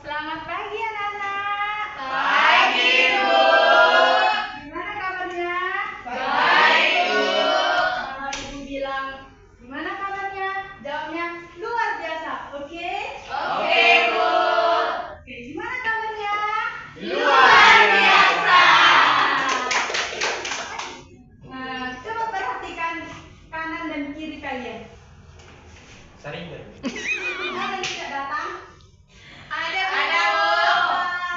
Selamat pagi anak-anak. Pagi, Bu. Gimana kabarnya? Baik, Bu. Kalau Ibu bilang gimana kabarnya? Jawabnya luar biasa, oke? Oke, Bu. Oke, gimana kabarnya? Luar biasa. Nah, coba perhatikan kanan dan kiri kalian. Sering ber. Ada yang tidak datang? Ada, Bu.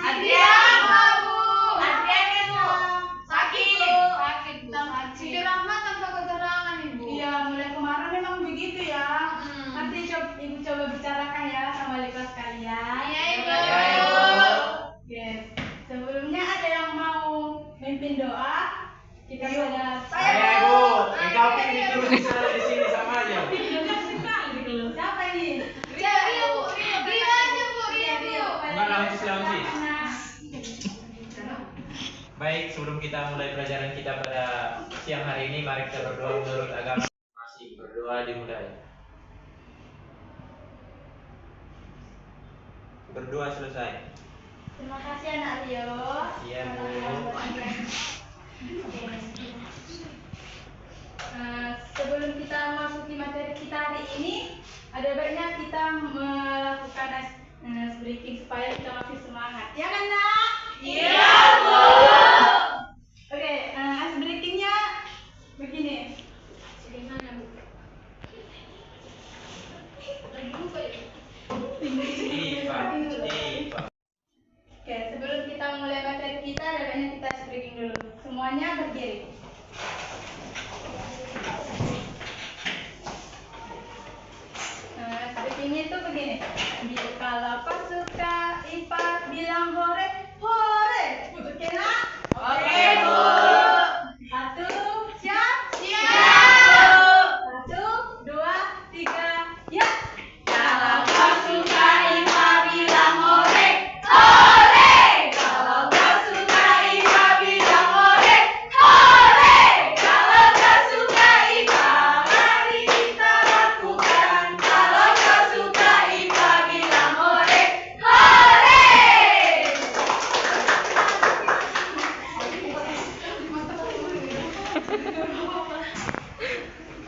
Adriana, Bu. Adriana, Bu. Sakit, Bu. Siti Rahmat tanpa keterangan, Ibu. Iya, mulai kemarin memang begitu ya. Nanti Ibu coba bicarakan ya sama wali kelas kalian. Iya, Ibu. Iya, Ibu. Oke, sebelumnya ada yang mau mimpin doa? Kita pada Saya, Bu. Engkau ini terus di sana di sini sama aja. Siapa ini? Rio, Bu. Rio aja, Bu. Rio. Enggak langsung. Baik, sebelum kita mulai pelajaran kita pada siang hari ini, mari kita berdoa menurut agama. Masih berdoa dimulai. Berdoa selesai. Terima kasih anak Rio. Iya, Bu. Sebelum kita masuki materi kita hari ini, ada baiknya kita melakukan ice breaking supaya kita masih semangat. Ya kan, Nak? Iya, Bu. Oke, ice breakingnya begini. Iva. Oke, sebelum kita mulai materi kita, ada baiknya kita ice breaking dulu. Semuanya berdiri. Ice breakingnya itu begini. Kalau kau suka IPA, bilang hore, hore. Oke, Nak? Oke, Bu. Satu, siap? Siap. Satu, dua, tiga, ya. Kalau kau suka IPA bilang hore, hore. Kalau kau suka IPA bilang hore, hore. Kalau kau suka IPA, mari kita lakukan. Kalau kau suka IPA bilang hore, hore.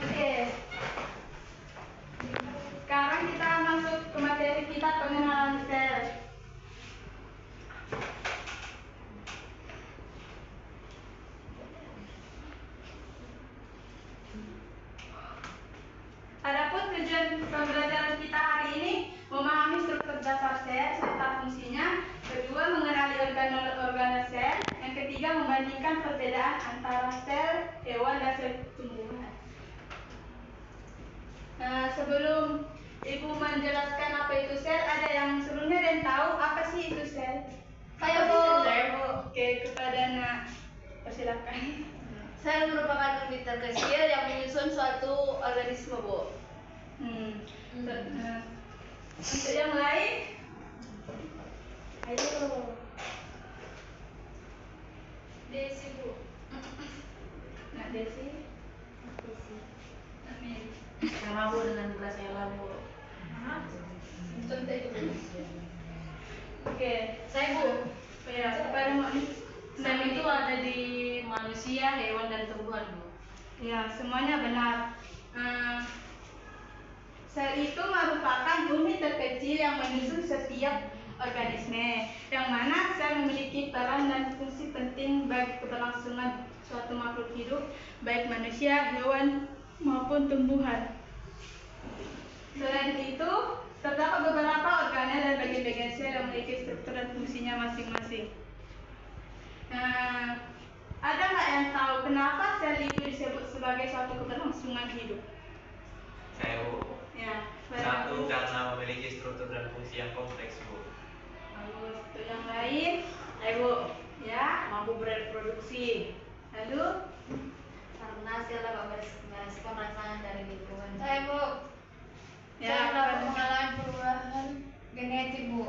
Oke. Sekarang kita masuk ke materi kita, pengenalan sel. Adapun tujuan pembelajaran kita hari ini memahami struktur dasar sel serta fungsinya, kedua mengenali organel sel, yang ketiga membandingkan perbedaan antara sel hewan dan sel tumbuhan. Sebelum Ibu menjelaskan apa itu sel, ada yang sebelumnya ada yang tahu apa sih itu sel? Saya, Bu. Saya, Bu. Oke, kepada Nak, persilakan. Sel merupakan unit terkecil yang menyusun suatu organisme, Bu. Untuk yang lain, ayo. Desi, Bu. Nak Desi, Nak Mary. Sama, Bu, dengan kelas Ella, Bu. Contoh itu, Bu. Oke, Saya, Bu. ya kepada Mak. Sel itu ada di manusia, hewan, dan tumbuhan, Bu. Ya, semuanya benar. Sel itu merupakan unit terkecil yang menyusun setiap organisme, yang mana sel memiliki peran dan fungsi penting bagi keberlangsungan suatu makhluk hidup, baik manusia, hewan, maupun tumbuhan. Selain itu, terdapat beberapa organel dan bagian-bagian sel yang memiliki struktur dan fungsinya masing-masing. Ada nggak yang tahu kenapa sel itu disebut sebagai suatu keberlangsungan hidup? Saya, Bu. Ya, Satu, karena memiliki struktur dan fungsi yang kompleks, Bu. Bagus. Untuk yang lain, ayo, ya, mampu bereproduksi. Lalu, Karena sel dapat merespon rangsangan dari lingkungan. Saya, Bu. ya, Sel dapat kepada- mengalami perubahan genetik, Bu.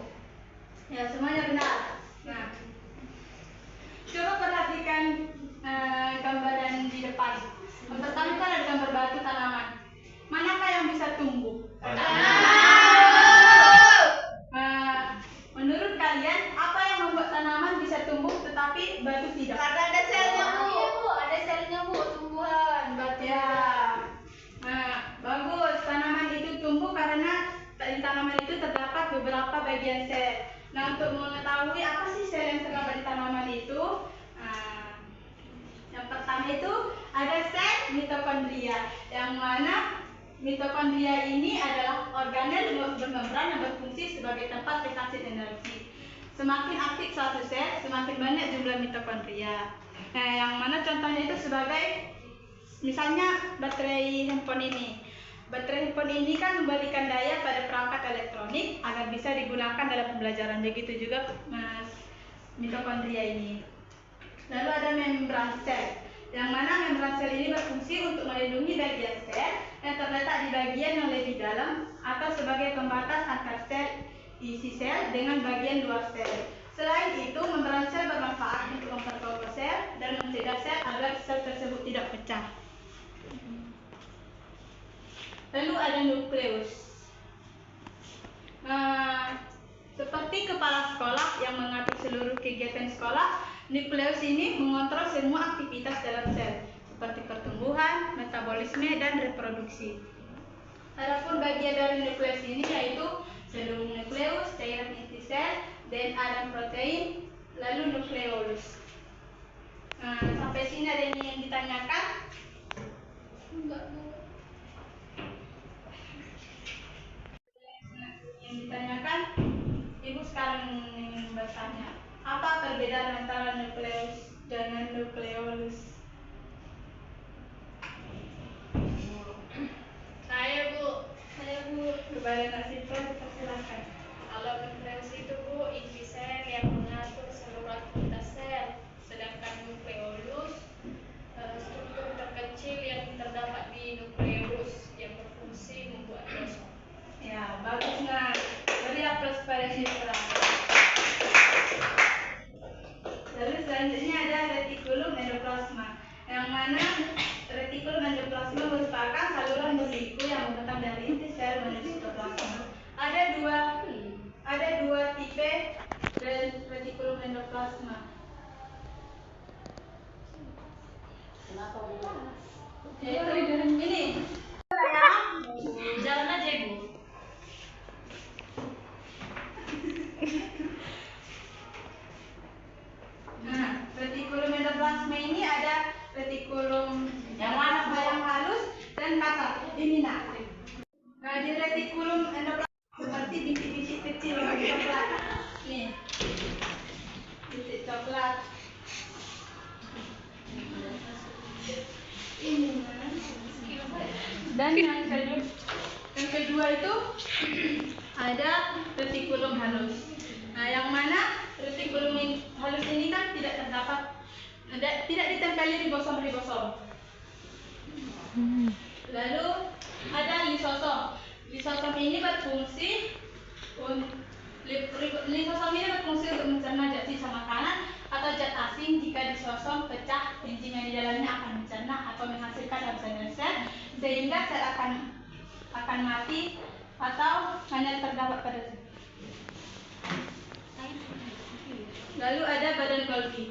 ya semuanya benar. Nah, coba perhatikan gambaran di depan. Yang pertama kan ada gambar batu tanaman. Manakah yang bisa tumbuh? Batu. Menurut beberapa bagian sel. Nah, untuk mengetahui apa sih sel yang terdapat di tanaman itu, yang pertama itu ada sel mitokondria, yang mana mitokondria ini adalah organel bermembran yang berfungsi sebagai tempat transit energi. Semakin aktif suatu sel, semakin banyak jumlah mitokondria. Nah, yang mana contohnya itu sebagai misalnya baterai handphone ini. Baterai handphone ini kan memberikan daya pada perangkat elektronik agar bisa digunakan dalam pembelajaran. Begitu juga mitokondria ini. Lalu ada membran sel, yang mana membran sel ini berfungsi untuk melindungi bagian sel yang terletak di bagian yang lebih dalam atau sebagai pembatas antar sel isi sel dengan bagian luar sel. Selain itu, membran sel bermanfaat untuk memperkokoh sel dan mencegah sel agar sel tersebut tidak pecah. Lalu ada nukleus. Nah, seperti kepala sekolah yang mengatur seluruh kegiatan sekolah, nukleus ini mengontrol semua aktivitas dalam sel, seperti pertumbuhan, metabolisme, dan reproduksi. Adapun bagian dari nukleus ini yaitu selum nukleus, cairan inti sel, DNA dan protein, lalu nukleolus. Nah, sampai sini ada yang ditanyakan? Enggak, Bu. Yang ditanyakan, Ibu sekarang ingin bertanya, apa perbedaan antara nukleus dengan nukleolus? Saya, Bu. Kepada Nasifah, dipersilakan. Kalau nukleus itu, Bu, inti sel yang mengatur seluruh aktivitas sel, sedangkan nukleolus struktur terkecil yang terdapat di nukleus yang berfungsi membuat kromosom. Ya, bagus nah. Beri aplaus pada Nasifah. Lalu selanjutnya ada retikulum endoplasma, yang mana retikulum endoplasma merupakan saluran berliku yang membentang dari inti sel menuju sitoplasma. Ada dua tipe retikulum endoplasma. Kenapa, Bu? Yaitu ini. Jalan aja, Bu. Nah, retikulum endoplasma ini ada retikulum yang mana yang halus dan kasar. Ini nah. Nah, di retikulum endoplasma seperti bintik-bintik kecil coklat. Nih. Bintik coklat. Ini nah. Dan yang kedua itu ada retikulum halus. Nah, yang mana retikulum halus ini kan tidak ditempeli ribosom. Lalu ada lisosom. Lisosom ini berfungsi untuk mencerna zat sisa makanan atau zat asing. Jika lisosom pecah, enzim yang di dalamnya akan mencerna atau menghasilkan lapisan sel, sehingga sel akan mati atau hanya terdapat pada sel. Lalu ada badan Golgi.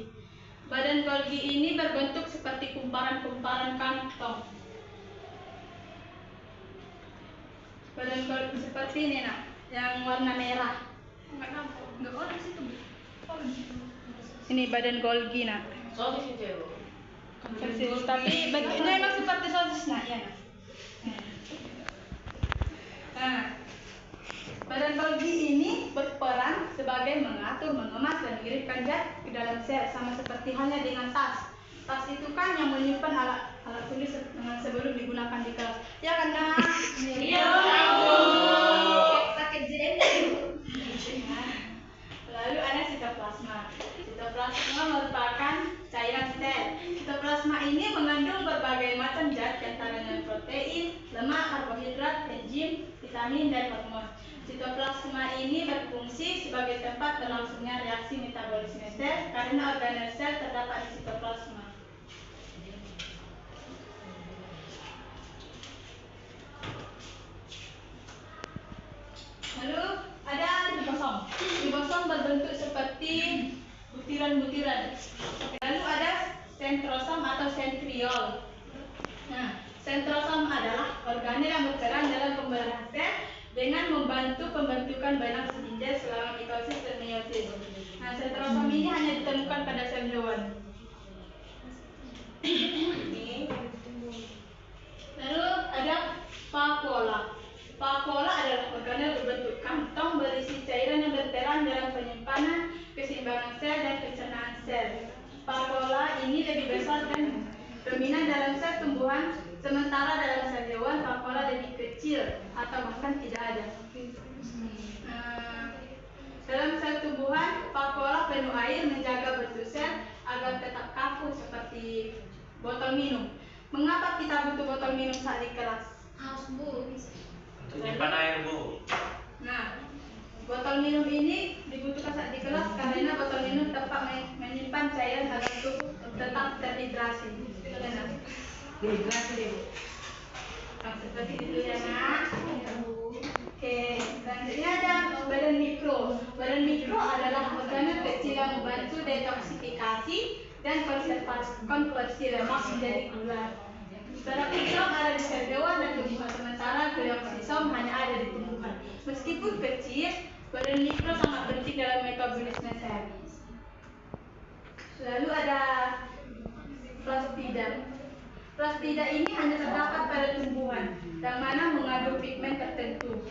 Badan Golgi ini berbentuk seperti kumparan-kumparan kantong. Badan Golgi seperti ini nah, yang warna merah. Enggak ada di situ. Ini badan Golgi nah. Sosis itu, Bu. Sosis, tapi bentuknya emang seperti sosis nah, ya. Nah, badan Golgi ini berperan sebagai mengatur, mengemas, dan mengirimkan zat ke dalam sel, sama seperti halnya dengan tas. Tas itu kan yang menyimpan alat tulis sebelum digunakan di kelas. Ya kan, Nak? Iya, Bu. Pakai jendela. Lalu ada sitoplasma. Sitoplasma merupakan cairan sel. Sitoplasma ini mengandung berbagai macam zat, antaranya protein, lemak, karbohidrat, enzim, vitamin, dan hormon. Sitoplasma ini berfungsi sebagai tempat berlangsungnya reaksi metabolisme sel karena organel sel terdapat di sitoplasma. Lalu ada ribosom. Ribosom berbentuk seperti butiran-butiran. Lalu ada sentrosom atau sentriol. Nah, sentrosom adalah organel yang berperan dalam pembelahan sel dengan membantu pembentukan benang selinda keseimbangan sel dan pencernaan sel. Vakuola ini lebih besar dan dominan dalam sel tumbuhan, sementara dalam sel hewan vakuola lebih kecil atau bahkan tidak ada. Dalam sel tumbuhan, vakuola penuh air menjaga bentuk sel agar tetap kaku seperti botol minum. Mengapa kita butuh botol minum saat di kelas? Haus Bu. Untuk nyimpan air, Bu. Nah, botol minum ini dibutuhkan saat di kelas karena botol minum dapat menyimpan cairan agar tubuh tetap terhidrasi. Benar. Dehidrasi deh, Bu. Nah, seperti itu ya, Nak. Oke, selanjutnya ada badan mikro. Badan mikro adalah organel kecil yang membantu detoksifikasi dan konversi lemak menjadi gula. Peroksisom ada di sel hewan dan tumbuhan, sementara glioksisom hanya ada di tumbuhan. Meskipun kecil, badan mikro sangat penting dalam metabolisme sel. Lalu ada plastida. Plastida ini hanya terdapat pada tumbuhan, yang mana mengandung pigmen tertentu.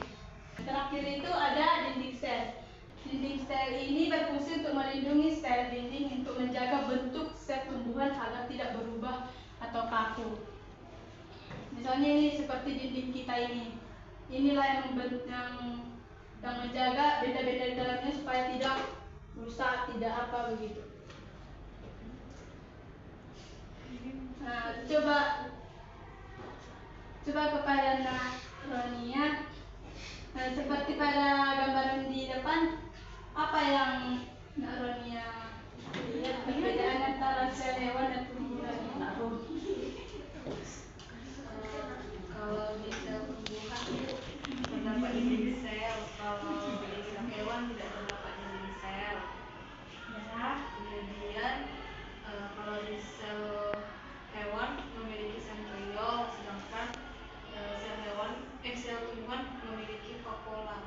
Terakhir itu ada dinding sel. Dinding sel ini berfungsi untuk melindungi sel dinding untuk menjaga bentuk sel tumbuhan agar tidak berubah atau kaku. Misalnya ini seperti dinding kita ini. Inilah yang menjaga benda-benda di dalamnya supaya tidak rusak, tidak apa begitu. Nah, coba kepada Nak Ronia. Seperti pada gambaran di depan, apa yang Nak Ronia lihat perbedaan antara sel hewan dan tumbuhan? Kalau di sel tumbuhan terdapat dinding sel, kalau di sel hewan tidak terdapat dinding sel. Ya. Kemudian kalau di sel hewan memiliki sentriol, sedangkan sel tumbuhan memiliki vakuola.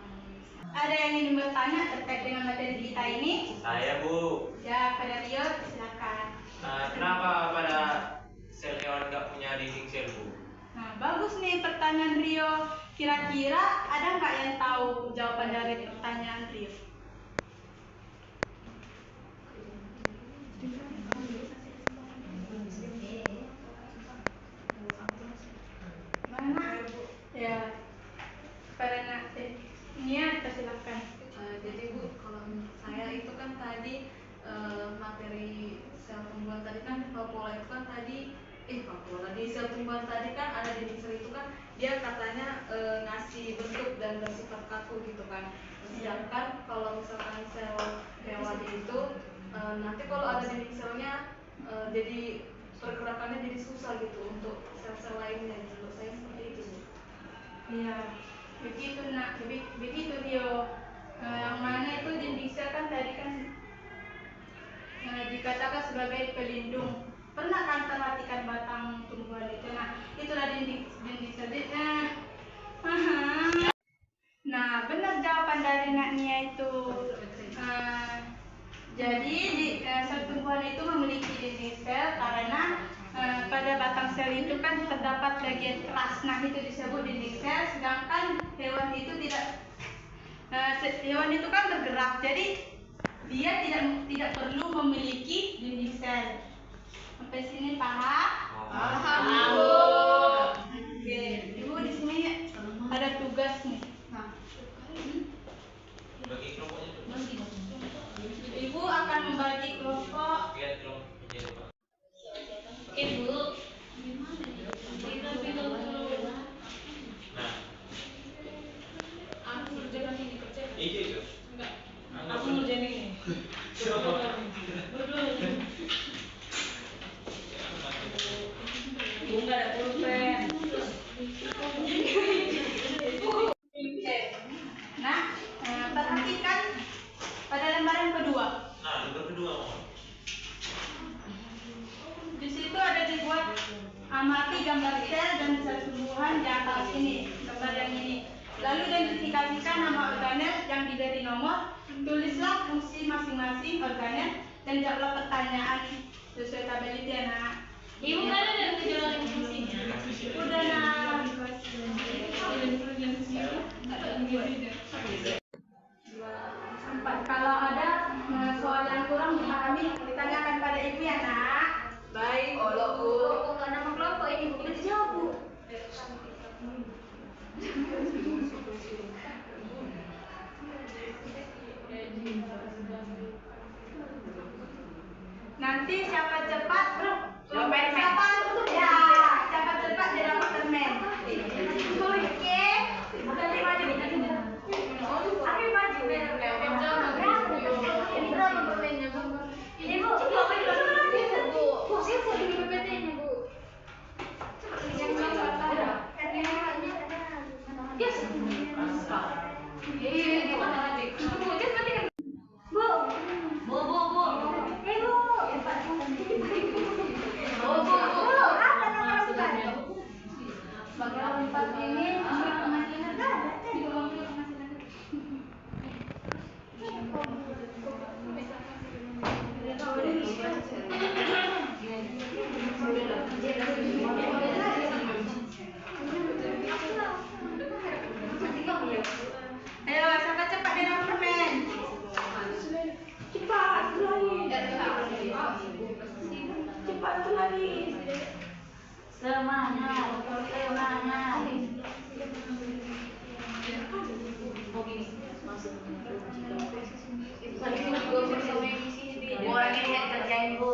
Ada yang ingin bertanya terkait dengan materi kita ini? Saya, Bu. Ya, pada Rio, silakan. Kenapa pada sel hewan nggak punya dinding sel, Bu? Nah, bagus nih pertanyaan Rio. Kira-kira ada nggak yang tahu jawaban dari pertanyaan Rio? Mana? Ya, pada Nak Nia, silakan. Jadi Bu, kalau menurut saya itu kan tadi materi sel tumbuhan tadi kan vakuola itu kan tadi vakuola di sel tumbuhan tadi kan ada dinding sel itu kan dia katanya ngasih bentuk dan bersifat kaku gitu kan. Sedangkan kalau misalkan sel hewan itu nanti kalau ada dinding selnya jadi pergerakannya jadi susah gitu untuk sel-sel lainnya. Menurut saya seperti itu Bu. Iya, begitu Nak, begitu Rio. Yang mana itu dinding sel kan tadi kan dikatakan sebagai pelindung. Pernah kan perhatikan batang tumbuhan itu? Nah, itulah dinding sel. Nah, benar jawaban dari Nak Nia itu. Jadi sel tumbuhan itu memiliki dinding sel karena pada batang sel itu kan terdapat bagian keras. Nah, itu disebut dinding sel. Sedangkan hewan itu tidak. Hewan itu kan bergerak, jadi dia tidak perlu memiliki dinding sel. Sampai sini paham? Paham. Oke, Ibu di sini ada tugas nih. Nah, Bagi kelompoknya tuh. Ibu akan membagi kelompok. Lihat kelompoknya, Pak. Ibu, Nah, aku kerjakan ini kerja. itu. Enggak. Anggap ngerjain ini. Ibu nggak ada pulpen. Nah, perhatikan pada lembaran kedua. Nah, nomor kedua, mohon. Di situ ada dibuat amati gambar sel dan sel tumbuhan di atas ini, gambar yang ini. Lalu identifikasikan nama organel yang diberi nomor, tulislah fungsi masing-masing organel dan jawablah pertanyaan sesuai tabel itu ya Nak. Ibu kan ada ngejelasin fungsinya. Udah Nak. Empat. Kalau ada soal yang Nanti siapa cepat, bro? Siapa tutup ya? Siapa cepat dia dapat permen. Oke. Nanti maju. Aku maju. Berapa permennya, Bu? Ini Bu, Bu, saya mau beli PPT-nya, Bu. Yang ada. Yes. Gimana lagi? Bu, just nanti kan. Bu. Bu. Apa nama bukan? Bagaimana tempat ini? Masih ada. Di ruang masih ada. Ayo, siapa cepat dia dapat permen? Cepat, lari. Cepat lari. Semangat. Orang ini yang kerjain, Bu.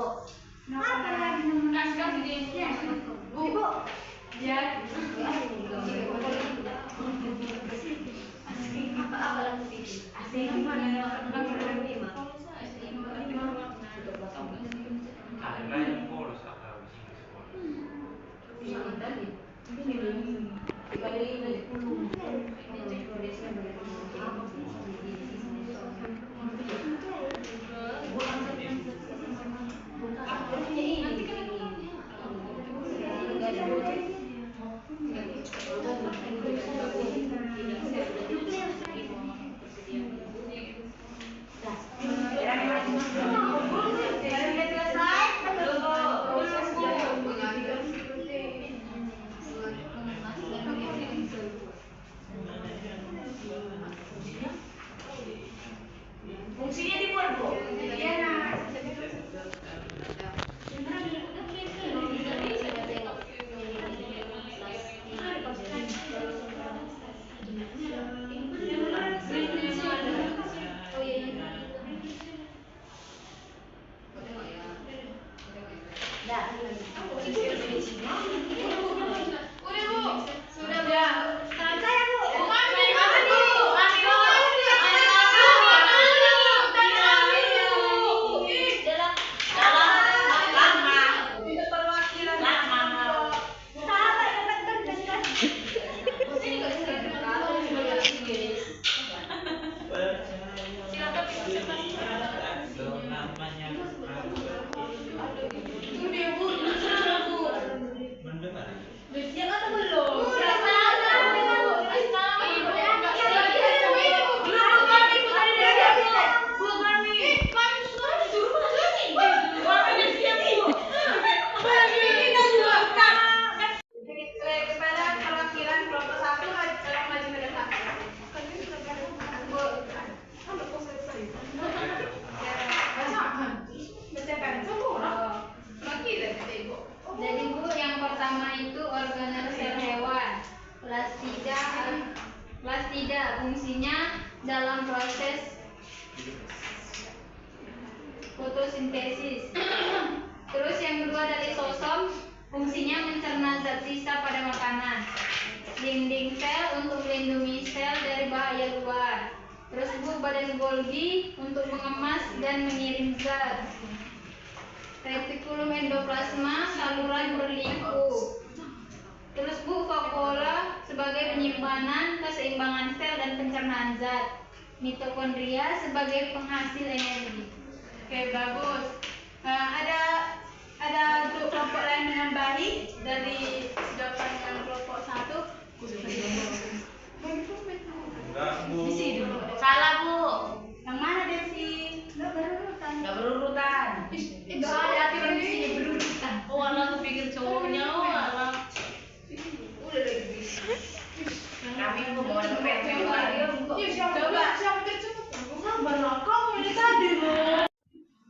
Apa lagi? Naskah videonya. Bu. Ya. Apa lagi? Asing mana? Ada yang polos atau Fungsinya dibuat, Bu. Iya, Nak. Jadi Bu, yang pertama itu organel sel hewan. Kelas 3 fungsinya dalam proses fotosintesis. Terus yang kedua dari lisosom, fungsinya mencerna zat sisa pada makanan. Dinding sel untuk melindungi sel dari bahaya luar. Terus Bu, badan Golgi untuk mengemas dan mengirim zat. Retikulum endoplasma, saluran berliku. Terus Bu, vakuola sebagai penyimpanan keseimbangan sel dan pencernaan zat. Mitokondria sebagai penghasil energi. Oke, bagus. Ada grup kelompok lain dengan baik dari sedapan yang kelompok 1. enggak, Bu? Salah, Bu. Yang mana Desi? Enggak berurutan. Itu ada aturan di sini berurutan. Oh, alah aku pikir cowoknya, oh alah. Udah lagi. Kami mau bawa dompet lagi. Coba siapa tercepat? Sabar kamu ini tadi loh.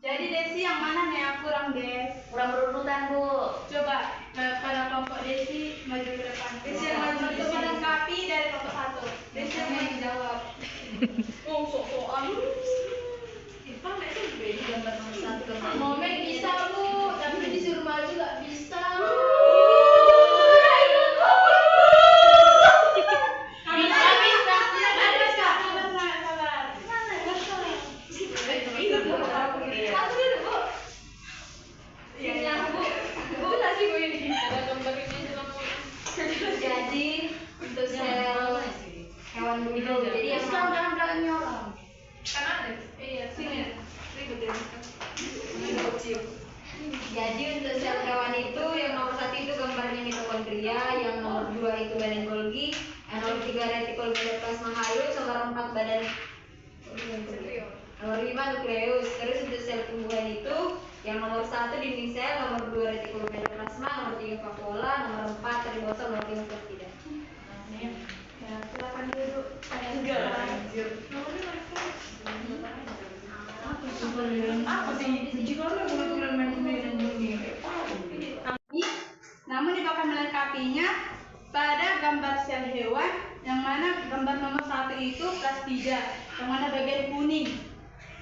Jadi Desi yang mana nih yang kurang Des? Kurang berurutan, Bu. Coba pada kelompok Desi maju ke depan. Desi yang maju untuk melengkapi dari Sok-sokan. Gambar nomor 1 gambar. Momen bisa bu, tapi disuruh maju nggak bisa. Jadi untuk sel hewan dulu. Jadi yang belakangnya orang. Kan ada. Iya, sini. Ribet ya. Jadi untuk sel hewan itu yang nomor 1 itu gambarnya mitokondria, yang nomor 2 itu badan Golgi, yang nomor 3 retikulum endoplasma halus, nomor 4 badan nomor 5 nukleus. Terus untuk sel tumbuhan itu yang nomor 1 dinding sel, nomor 2 retikulum endoplasma, nomor 3 vakuola, nomor 4 ribosom, nomor 5 peptida. Ya, silakan duduk. Apa sih? Namun bakal melengkapinya pada gambar sel hewan yang mana gambar nomor 1 itu plastida, yang mana bagian kuning.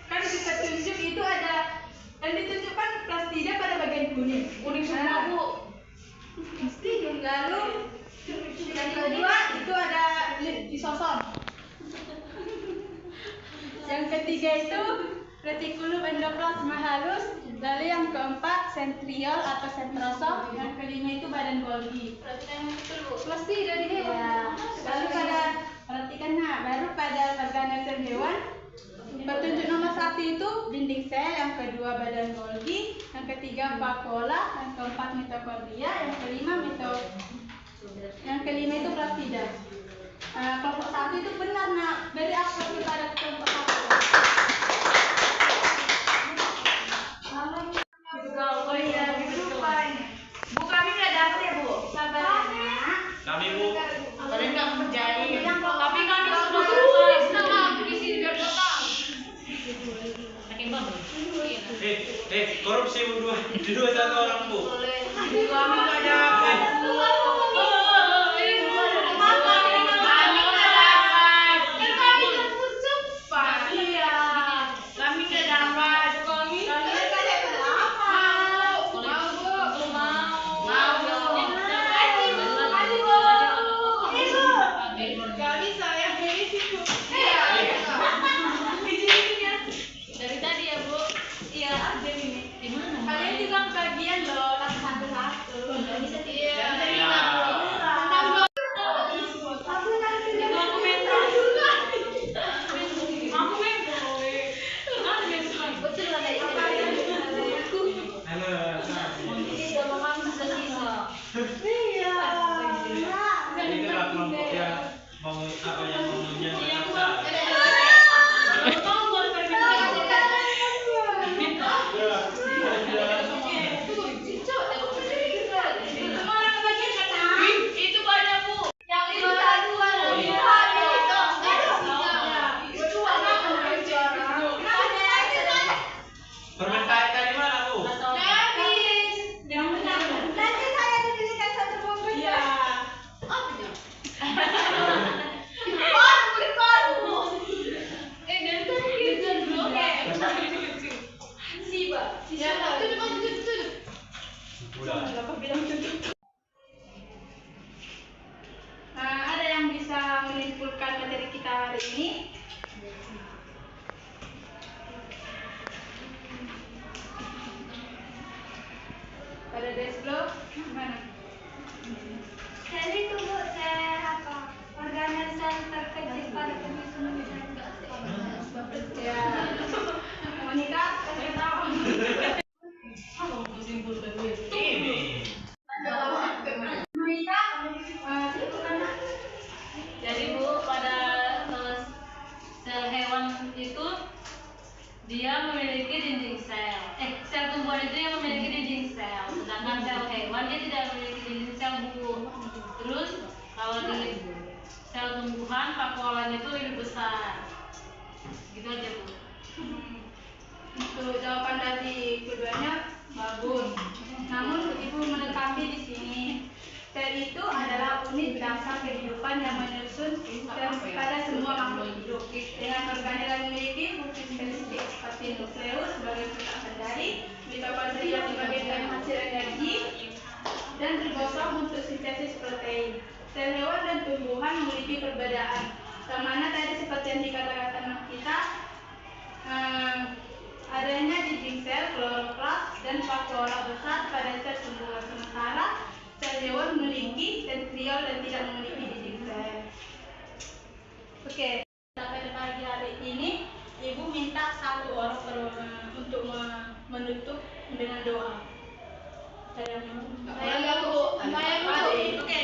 Kan kita tunjuk itu ada yang ditunjukkan plastida pada bagian kuning. Kuning semua bu. Lalu yang kedua itu ada lisosom. Yang ketiga itu retikulum endoplasma halus. Lalu yang keempat sentriol atau sentrosom. Yang kelima itu badan Golgi. Pasti dari hewan. Ya. Lalu perhatikan baru pada organel hewan. Petunjuk nomor 1 itu dinding sel, yang kedua badan Golgi, yang ketiga vakuola, yang keempat mitokondria, yang kelima itu plastida. Kelompok 1 itu benar nak. Beri aplaus kepada kelompok 1. Oh iya, lupa ini. Bu, kami nggak dapat ya bu? Sabar ya nak. Kami bu. Kalian nggak kerjain. Tapi kami sudah selesai. Setengah di sini biar potong. Makin bagus. Korupsi bu dua satu orang bu. Bu, kami nggak dapat. Dari tadi ya bu. Iya, ada ini. Di mana? Kalian juga bagian loh, satu-satu. Iya. Itulah kelompok yang mau Itu banyak bu. Yang itu dua lagi. permen karet tadi mana bu? Yang benar. Nanti saya diberikan satu bumbu. Iya. Dari tadi gitu bro. Siba. Tutup. Udah. Ada yang bisa menyimpulkan materi kita hari ini? Pada dashboard gimana? Sel itu bu, organel sel terkecil pada penyusunan janin. Ya. Monika, kasih tahu. Ini. Monika, simpulkan. Jadi bu, pada sel hewan itu dia memiliki dinding sel. Sel tumbuhan itu yang memiliki dinding sel. Sedangkan sel hewan dia tidak memiliki dinding sel bu. Terus kalau di sel tumbuhan vakuolanya itu lebih besar. Gitu aja bu. Untuk jawaban dari keduanya bagus. Namun ibu melengkapi di sini. Sel itu adalah unit dasar kehidupan yang menyusun pada semua makhluk hidup. Dengan organel yang memiliki fungsi spesifik seperti nukleus sebagai pusat kendali, mitokondria sebagai penghasil energi, dan ribosom untuk sintesis protein. Sel hewan dan tumbuhan memiliki perbedaan. Yang mana tadi seperti yang dikatakan kita, adanya dinding sel, kloroplast, dan vakuola besar pada sel tumbuhan. Sementara sel hewan memiliki sentriol dan tidak memiliki dinding sel. Oke, pada pagi hari ini Ibu minta satu orang untuk menutup dengan doa. Saya Bu. Oke.